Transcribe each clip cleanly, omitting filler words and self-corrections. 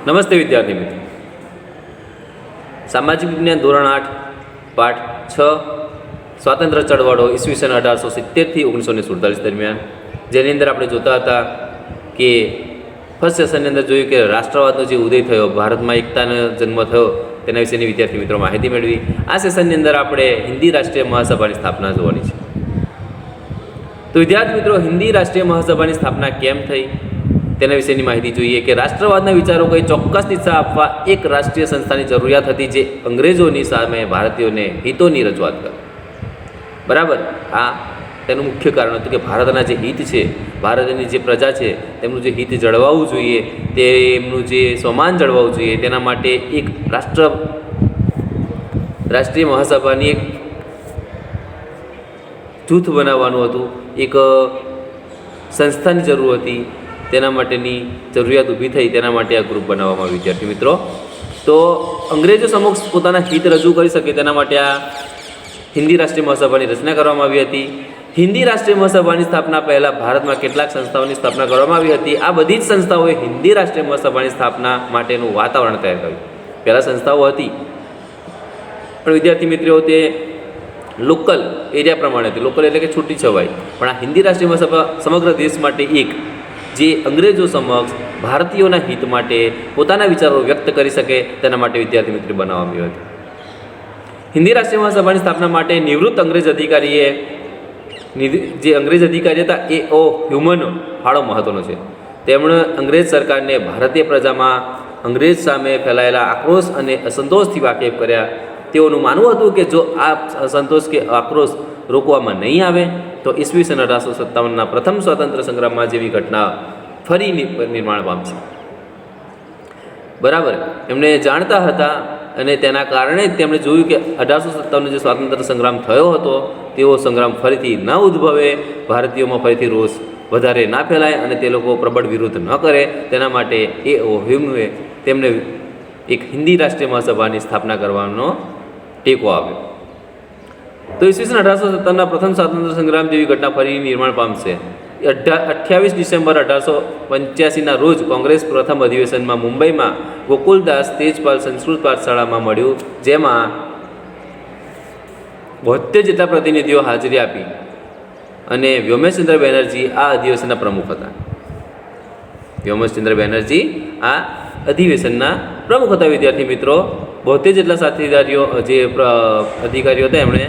નમસ્તે વિદ્યાર્થી મિત્રો, સામાજિક વિજ્ઞાન ધોરણ 8 પાઠ 6 સ્વાતંત્ર્ય ચળવળો ઈસવીસન 1870 થી 1947 દરમિયાન, જેની અંદર આપણે જોતા હતા કે ફર્સ્ટ સેશનની અંદર જોયું કે રાષ્ટ્રવાદનો જે ઉદય થયો, ભારતમાં એકતાનો જન્મ થયો, તેના વિશેની વિદ્યાર્થી મિત્રો માહિતી મેળવી. આ સેશનની અંદર આપણે હિન્દી રાષ્ટ્રીય મહાસભાની સ્થાપના જોવાની છે. તો વિદ્યાર્થી મિત્રો, હિન્દી રાષ્ટ્રીય મહાસભાની સ્થાપના કેમ થઈ તેના વિશેની માહિતી જોઈએ કે રાષ્ટ્રવાદના વિચારો કોઈ ચોક્કસ દિશા આપવા એક રાષ્ટ્રીય સંસ્થાની જરૂરિયાત હતી, જે અંગ્રેજોની સામે ભારતીયોને હિતોની રજૂઆત કરે. બરાબર, આ તેનું મુખ્ય કારણ હતું કે ભારતના જે હિત છે, ભારતની જે પ્રજા છે, તેમનું જે હિત જળવાવું જોઈએ, તેમનું જે સ્વમાન જળવાવું જોઈએ, તેના માટે એક રાષ્ટ્રીય મહાસભાની એક જૂથ બનાવવાનું હતું, એક સંસ્થાની જરૂર હતી. તેના માટેની જરૂરિયાત ઊભી થઈ, તેના માટે આ ગ્રુપ બનાવવામાં આવ્યું. વિદ્યાર્થી મિત્રો, તો અંગ્રેજો સમક્ષ પોતાના હિત રજૂ કરી શકે તેના માટે આ હિન્દી રાષ્ટ્રીય મહાસભાની રચના કરવામાં આવી હતી. હિન્દી રાષ્ટ્રીય મહાસભાની સ્થાપના પહેલાં ભારતમાં કેટલાક સંસ્થાઓની સ્થાપના કરવામાં આવી હતી. આ બધી જ સંસ્થાઓએ હિન્દી રાષ્ટ્રીય મહાસભાની સ્થાપના માટેનું વાતાવરણ તૈયાર કર્યું. પહેલાં સંસ્થાઓ હતી, પણ વિદ્યાર્થી મિત્રો તે લોકલ એરિયા પ્રમાણે હતી. લોકલ એટલે કે છૂટી છવાઈ. પણ આ હિન્દી રાષ્ટ્રીય મહાસભા સમગ્ર દેશ માટે એક, જે અંગ્રેજો સમક્ષ ભારતીયોના હિત માટે પોતાના વિચારો વ્યક્ત કરી શકે તેના માટે વિદ્યાર્થી મિત્રો બનાવવામાં આવી હતી. હિન્દી રાષ્ટ્રીય મહાસભાની સ્થાપના માટે નિવૃત્ત અંગ્રેજ અધિકારીએ, જે અંગ્રેજ અધિકારી હતા એ હ્યુમનો ફાળો મહત્ત્વનો છે. તેમણે અંગ્રેજ સરકારને ભારતીય પ્રજામાં અંગ્રેજ સામે ફેલાયેલા આક્રોશ અને અસંતોષથી વાકેફ કર્યા. તેઓનું માનવું હતું કે જો આ અસંતોષ કે આક્રોશ રોકવામાં નહીં આવે તો ઈસવીસન 1857ના પ્રથમ સ્વાતંત્ર્ય સંગ્રામમાં જેવી ઘટના ફરી નિર્માણ પામશે. બરાબર, એમને જાણતા હતા અને તેના કારણે જ તેમણે જોયું કે 1857નો જે સ્વાતંત્ર્ય સંગ્રામ થયો હતો, તેવો સંગ્રામ ફરીથી ન ઉદ્ભવે, ભારતીયોમાં ફરીથી રોષ વધારે ના ફેલાય અને તે લોકો પ્રબળ વિરોધ ન કરે. તેના માટે હ્યુમને તેમને એક હિન્દી રાષ્ટ્રીય મહાસભાની સ્થાપના કરવાનો ટેકો આવ્યો. તો ઈસવીસન 1857ના પ્રથમ સ્વાતંત્ર્ય સંગ્રામ જેવી ઘટના ફરી નિર્માણ પામશે. 28 ડિસેમ્બર 1885ના રોજ કોંગ્રેસ પ્રથમ અધિવેશનમાં મુંબઈમાં ગોકુલદાસ તેજપાલ સંસ્કૃત પાઠશાળામાં મળ્યું, જેમાં 72 જેટલા પ્રતિનિધિઓ હાજરી આપી અને વ્યોમેશચંદ્ર બેનર્જી આ અધિવેશનના પ્રમુખ હતા. વ્યોમેશચંદ્ર બેનર્જી આ અધિવેશનના પ્રમુખ હતા. વિદ્યાર્થી મિત્રો, 72 જેટલા સાથીદારીઓ, જે અધિકારીઓ હતા, એમણે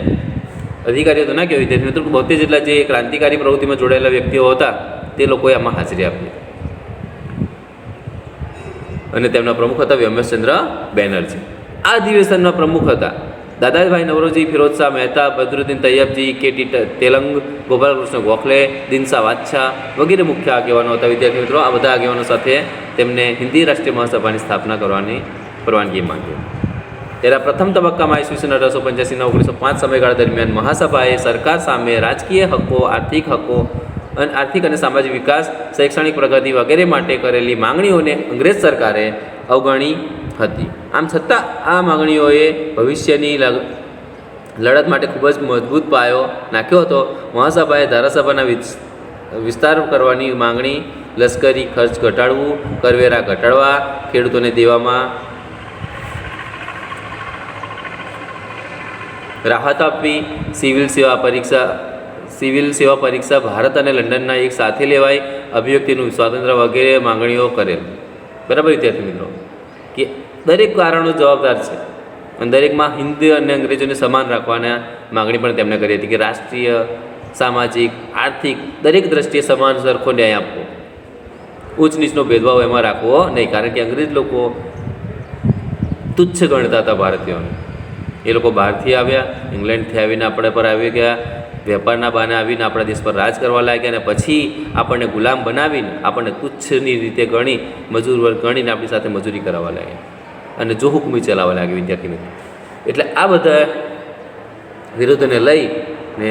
અધિકારીઓ તો ના કહેવાય વિદ્યાર્થી મિત્રો, 72 જેટલા જે ક્રાંતિકારી પ્રવૃત્તિમાં જોડાયેલા વ્યક્તિઓ હતા, તે લોકોએ આમાં હાજરી આપી અને તેમના પ્રમુખ હતા વ્યોમેશચંદ્ર બેનર્જી. આ અધિવેશનના પ્રમુખ હતા દાદાભાઈ નવરોજી, ફિરોજ શાહ મહેતા, બદરુદ્દીન તૈયબજી, કે.ટી. તેલંગ, ગોપાલકૃષ્ણ ગોખલે, દિનશા બાદશાહ વગેરે મુખ્ય આગેવાનો હતા. વિદ્યાર્થી મિત્રો, આ બધા આગેવાનો સાથે તેમને હિન્દી રાષ્ટ્રીય મહાસભાની સ્થાપના કરવાની પરવાનગી માંગી. ત્યારે પ્રથમ તબક્કામાં ઈસવીસન 1885ના 1905 સમયગાળા દરમિયાન મહાસભાએ સરકાર સામે રાજકીય હક્કો, આર્થિક અને સામાજિક વિકાસ, શૈક્ષણિક પ્રગતિ વગેરે માટે કરેલી માંગણીઓને અંગ્રેજ સરકારે અવગણી હતી. આમ છતાં આ માંગણીઓએ ભવિષ્યની લડત માટે ખૂબ જ મજબૂત પાયો નાખ્યો હતો. મહાસભાએ ધારાસભાના વિસ્તાર કરવાની માંગણી, લશ્કરી ખર્ચ ઘટાડવું, કરવેરા ઘટાડવા, ખેડૂતોને દેવામાં રાહત આપવી, સિવિલ સેવા પરીક્ષા ભારત અને લંડનના એક સાથે લેવાય, અભિવ્યક્તિનું સ્વાતંત્ર્ય વગેરે માંગણીઓ કરેલ. બરાબર વિદ્યાર્થી મિત્રો, કે દરેક કારણો જવાબદાર છે અને દરેકમાં હિન્દી અને અંગ્રેજોને સમાન રાખવાના માંગણી પણ તેમણે કરી હતી કે રાષ્ટ્રીય, સામાજિક, આર્થિક દરેક દ્રષ્ટિએ સમાન સરખો ન્યાય આપવો, ઉચ્ચ નીચનો ભેદભાવ એમાં રાખવો નહીં. કારણ કે અંગ્રેજ લોકો તુચ્છ ગણતા હતા ભારતીયોને. એ લોકો બહારથી આવ્યા, ઇંગ્લેન્ડથી આવીને આપણે પર આવી ગયા, વેપારના બહાને આવીને આપણા દેશ પર રાજ કરવા લાગ્યા અને પછી આપણને ગુલામ બનાવીને, આપણને તુચ્છની રીતે ગણી, મજૂર વર્ગ ગણીને આપણી સાથે મજૂરી કરાવવા લાગ્યા અને જો હુકમી ચલાવવા લાગ્યા. વિદ્યાર્થી મિત્રો, એટલે આ બધા વિરોધોને લઈને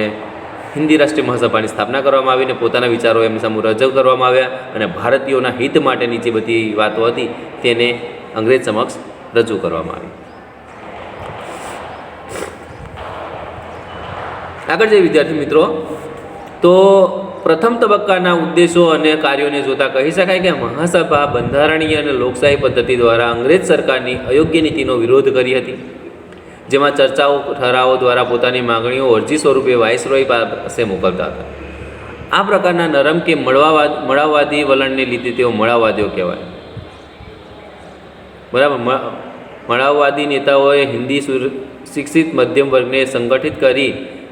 હિન્દી રાષ્ટ્રીય મહાસભાની સ્થાપના કરવામાં આવી અને પોતાના વિચારો એમની સામે રજૂ કરવામાં આવ્યા અને ભારતીયોના હિત માટેની જે બધી વાતો હતી તેને અંગ્રેજ સમક્ષ રજૂ કરવામાં આવી. આગળ જઈએ વિદ્યાર્થી મિત્રો, તો પ્રથમ તબક્કાના ઉદ્દેશો અને કાર્યોને જોતા કહી શકાય કે મહાસભા બંધારણીય અને લોકશાહી પદ્ધતિ દ્વારા અંગ્રેજ સરકારની અયોગ્ય નીતિનો વિરોધ કરી હતી, જેમાં ચર્ચાઓ ઠરાવો દ્વારા પોતાની માગણીઓ અરજી સ્વરૂપે વાઇસરોય પાસે મોકલતા હતા. આ પ્રકારના નરમ કે મળાવવાદી વલણને લીધે તેઓ મળાવવાદીઓ કહેવાય. બરાબર. મળાવવાદી નેતાઓએ હિન્દી શિક્ષિત મધ્યમ વર્ગને સંગઠિત કરી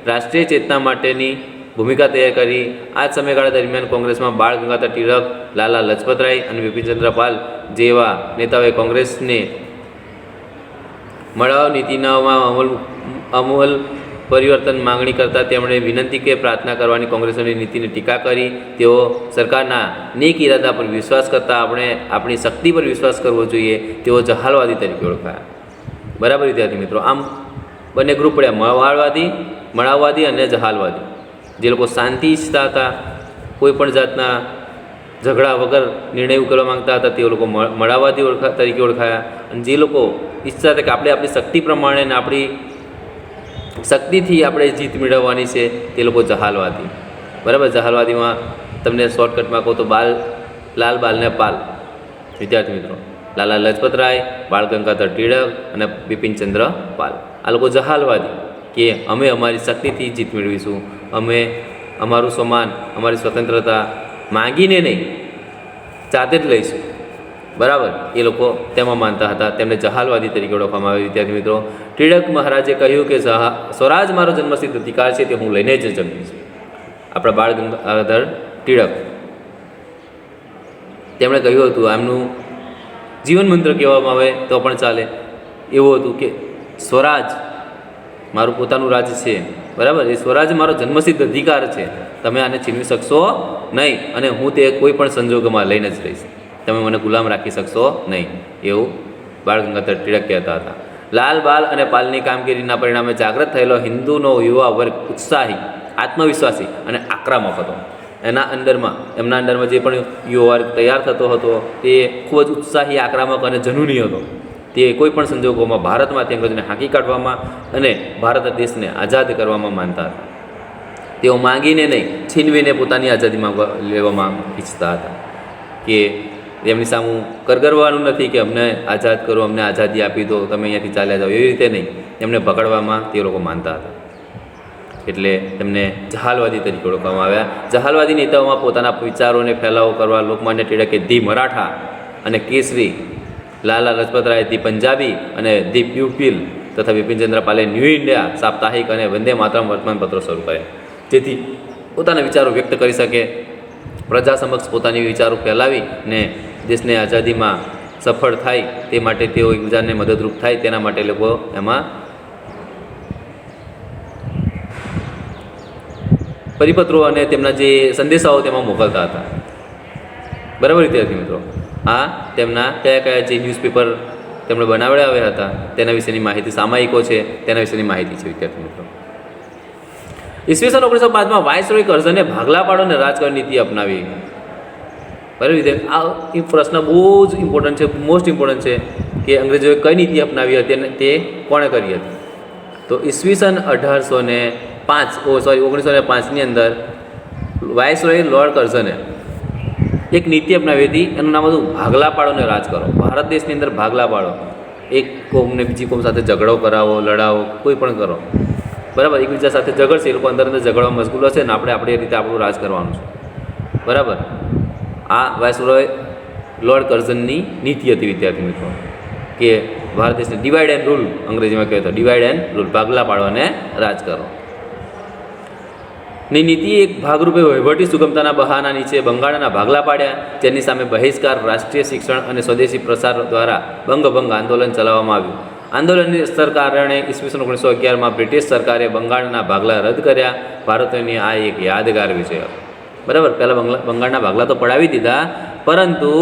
રાષ્ટ્રીય ચેતના માટેની ભૂમિકા તૈયાર કરી. આ જ સમયગાળા દરમિયાન કોંગ્રેસમાં બાળ ગંગાધર ટિળક, લાલા લજપતરાય અને બિપિનચંદ્ર પાલ જેવા નેતાઓએ કોંગ્રેસને મળાવ નીતિનામાં અમૂલ પરિવર્તન માંગણી કરતાં તેમણે વિનંતી કે પ્રાર્થના કરવાની કોંગ્રેસની નીતિની ટીકા કરી. તેઓ સરકારના નેક ઇરાદા પર વિશ્વાસ કરતાં આપણે આપણી શક્તિ પર વિશ્વાસ કરવો જોઈએ. તેઓ જહાલવાદી તરીકે ઓળખાયા. બરાબર વિદ્યાર્થી મિત્રો, આમ બંને ગ્રુપ પડ્યા, મળાવવાદી અને જહાલવાદી. જે લોકો શાંતિ ઈચ્છતા હતા, કોઈ પણ જાતના ઝઘડા વગર નિર્ણય ઉકેલવા માંગતા હતા, તે લોકો મળાવવાદી તરીકે ઓળખાયા. અને જે લોકો ઈચ્છતા હતા કે આપણે આપણી શક્તિ પ્રમાણે ને આપણી શક્તિથી આપણે જીત મેળવવાની છે, તે લોકો જહાલવાદી. બરાબર. જહાલવાદીમાં તમને શોર્ટકટમાં કહું તો લાલ બાલ ને પાલ. વિદ્યાર્થી મિત્રો, લાલા લજપતરાય, બાળ ગંગાધર ટિળક અને બિપિનચંદ્ર પાલ, આ લોકો જહાલવાદી કે અમે અમારી શક્તિથી જીત મેળવીશું, અમે અમારું સન્માન, અમારી સ્વતંત્રતા માંગીને નહીં, જાતે જ લઈશું. બરાબર. એ લોકો તેમાં માનતા હતા. તેમને જહાલવાદી તરીકે ઓળખવામાં આવે. વિદ્યાર્થી મિત્રો, ટિળક મહારાજે કહ્યું કે સ્વરાજ મારો જન્મસિદ્ધ અધિકાર છે, તે હું લઈને જ જમીશ. આપણા બાળ ગંગાધર ટિળક, તેમણે કહ્યું હતું, આમનું જીવન મંત્ર કહેવામાં આવે તો પણ ચાલે, એવું હતું કે સ્વરાજ મારું પોતાનું રાજ છે. બરાબર. એ સ્વરાજ મારો જન્મસિદ્ધ અધિકાર છે, તમે આને છીનવી શકશો નહીં, અને હું તે કોઈ પણ સંજોગોમાં લઈને જ રહીશ, તમે મને ગુલામ રાખી શકશો નહીં, એવું બાળ ગંગાધર ટિળક કહેતા હતા. લાલ બાલ અને પાલની કામગીરીના પરિણામે જાગૃત થયેલો હિન્દુનો યુવા વર્ગ ઉત્સાહી, આત્મવિશ્વાસી અને આક્રમક હતો. એમના અંદરમાં જે પણ યુવા વર્ગ તૈયાર થતો હતો તે ખૂબ જ ઉત્સાહી, આક્રમક અને જનૂની હતો. તે કોઈ પણ સંજોગોમાં ભારતમાંથી અંગ્રેજોને હાંકી કાઢવામાં અને ભારત દેશને આઝાદ કરવામાં માનતા હતા. તેઓ માંગીને નહીં, છીનવીને પોતાની આઝાદીમાં લેવામાં ઈચ્છતા હતા. કે એમની સામું કરગરવાનું નથી કે અમને આઝાદ કરો, અમને આઝાદી આપી દો, તમે અહીંયાથી ચાલ્યા જાઓ, એવી રીતે નહીં. એમને પકડવામાં તે લોકો માનતા હતા. એટલે તેમને જહાલવાદી તરીકે ઓળખવામાં આવ્યા. જહાલવાદી નેતાઓમાં પોતાના વિચારોને ફેલાવો કરવા લોકમાન્ય ટિળકે ધી મરાઠા અને કેસરી, લાલા લજપતરાય ધી પંજાબી અને ધી પ્યુપિલ તથા બિપિનચંદ્ર પાલે ન્યૂ ઇન્ડિયા સાપ્તાહિક અને વંદે માતરમ વર્તમાનપત્રો શરૂ કર્યા, જેથી પોતાના વિચારો વ્યક્ત કરી શકે, પ્રજા સમક્ષ પોતાની વિચારો ફેલાવી ને દેશને આઝાદીમાં સફળ થાય તે માટે તેઓ એકબીજાને મદદરૂપ થાય, તેના માટે લોકો એમાં પરિપત્રો અને તેમના જે સંદેશાઓ તેમાં મોકલતા હતા. બરાબર વિદ્યાર્થી મિત્રો, આ તેમના કયા જે ન્યૂઝપેપર તેમણે બનાવડાવ્યા હતા તેના વિશેની માહિતી, સામાયિકો છે તેના વિશેની માહિતી છે વિદ્યાર્થી મિત્રો. ઈસવીસન 1905માં વાઇસરોય કર્ઝને ભાગલા પાડો અને રાજકારણ નીતિ અપનાવી. બરાબર વિદ્યાર્થી, આ પ્રશ્ન બહુ જ ઇમ્પોર્ટન્ટ છે, મોસ્ટ ઇમ્પોર્ટન્ટ છે કે અંગ્રેજોએ કઈ નીતિ અપનાવી હતી અને તે કોણે કરી હતી. તો ઈસવીસન 1905ની અંદર વાઇસરોય લોર્ડ કર્ઝને એક નીતિ અપનાવી હતી. એનું નામ હતું ભાગલા પાડો અને રાજ કરો. ભારત દેશની અંદર ભાગલા પાડો, એક કોમને બીજી કોમ સાથે ઝઘડો કરાવો, લડાવો, કોઈ પણ કરો. બરાબર. એકબીજા સાથે ઝઘડશે, એ લોકો અંદર ઝઘડવા મશગુલ હશે ને આપણે આપણી રીતે આપણું રાજ કરવાનું છે. બરાબર. આ વાઇસરોય લોર્ડ કર્ઝનની નીતિ હતી વિદ્યાર્થી મિત્રો, કે ભારત દેશને ડિવાઈડ એન્ડ રૂલ, અંગ્રેજીમાં કહેતો ડિવાઈડ એન્ડ રૂલ, ભાગલા પાડો અને રાજ કરો ની નીતિ એક ભાગરૂપે વહીવટી સુગમતાના બહાના નીચે બંગાળના ભાગલા પાડ્યા, જેની સામે બહિષ્કાર, રાષ્ટ્રીય શિક્ષણ અને સ્વદેશી પ્રસાર દ્વારા બંગભંગ આંદોલન ચલાવવામાં આવ્યું. આંદોલનની અસર કારણે ઈસવીસન 1911માં બ્રિટિશ સરકારે બંગાળના ભાગલા રદ કર્યા. ભારતની આ એક યાદગાર વિષય હતો. બરાબર. પહેલાં બંગાળના ભાગલા તો પડાવી દીધા, પરંતુ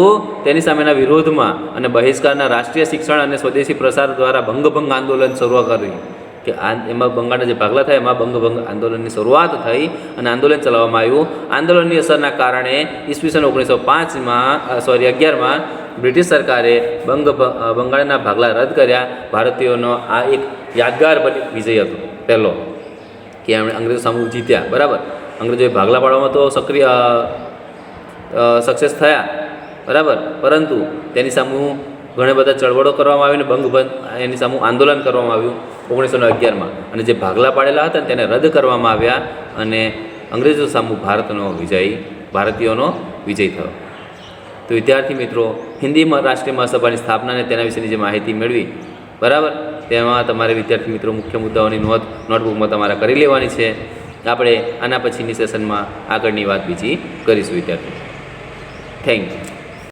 તેની સામેના વિરોધમાં અને બહિષ્કારના રાષ્ટ્રીય શિક્ષણ અને સ્વદેશી પ્રસાર દ્વારા બંગભંગ આંદોલન શરૂ કર્યું. કે એમાં બંગાળના જે ભાગલા થયા એમાં બંગભંગ આંદોલનની શરૂઆત થઈ અને આંદોલન ચલાવવામાં આવ્યું. આંદોલનની અસરના કારણે ઈસવીસન 1911માં બ્રિટિશ સરકારે બંગાળના ભાગલા રદ કર્યા. ભારતીયોનો આ એક યાદગાર વિજય હતો પહેલો, કે એમણે અંગ્રેજો સામે જીત્યા. બરાબર. અંગ્રેજોએ ભાગલા પાડવામાં તો સક્સેસ થયા, બરાબર, પરંતુ તેની સામે ઘણા બધા ચળવળો કરવામાં આવી અને બંધ એની સામે આંદોલન કરવામાં આવ્યું 1911માં, અને જે ભાગલા પાડેલા હતા તેને રદ કરવામાં આવ્યા અને અંગ્રેજો સામે ભારતીયોનો વિજય થયો. તો વિદ્યાર્થી મિત્રો, હિન્દી રાષ્ટ્રીય મહાસભાની સ્થાપના અને તેના વિશેની જે માહિતી મેળવી, બરાબર, તેમાં તમારે વિદ્યાર્થી મિત્રો મુખ્ય મુદ્દાઓની નોંધ નોટબુકમાં તમારે કરી લેવાની છે. આપણે આના પછીની સેશનમાં આગળની વાત બીજી કરીશું વિદ્યાર્થી. Thank you.